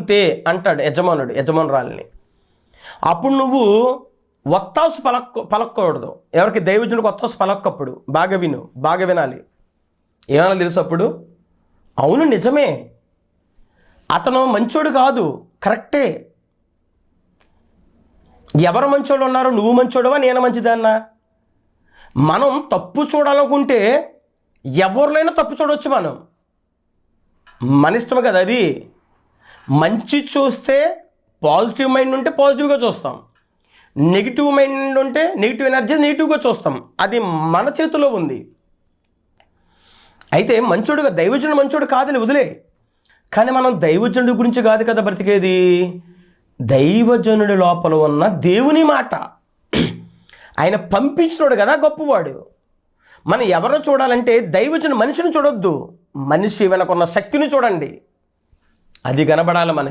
అంతే అంటాడు యజమానురాలిని. అప్పుడు నువ్వు ఒత్తాసు పలక్కూడదు. ఎవరికి? దైవజనుడికి ఒత్తాసు పలక్కప్పుడు. బాగా విను, బాగా వినాలి. ఏమన్నా తెలుసు అప్పుడు? అవును నిజమే, అతను మంచోడు కాదు, కరెక్టే. ఎవరు మంచోడు ఉన్నారు? నువ్వు మంచోడువా, నేను మంచిదాన్నా? మనం తప్పు చూడాలనుకుంటే ఎవరినైనా తప్పు చూడవచ్చు. మన ఇష్టం కదా అది. మంచి చూస్తే పాజిటివ్ మైండ్ ఉంటే పాజిటివ్గా చూస్తాం, నెగిటివ్ మైండ్ ఉంటే నెగిటివ్ ఎనర్జీ నెగిటివ్గా చూస్తాం. అది మన చేతిలో ఉంది. అయితే మంచోడుగా దైవజనుడు మంచోడు కాదని వదిలే, కానీ మనం దైవజనుడి గురించి కాదు కదా బ్రతికేది. దైవజనుడి లోపల ఉన్న దేవుని మాట, ఆయన పంపించినోడు కదా గొప్పవాడు. మనం ఎవరిని చూడాలంటే దైవజనుడు మనిషిని చూడొద్దు, మనిషి వెనకున్న శక్తిని చూడండి. అది కనబడాలి మనకి.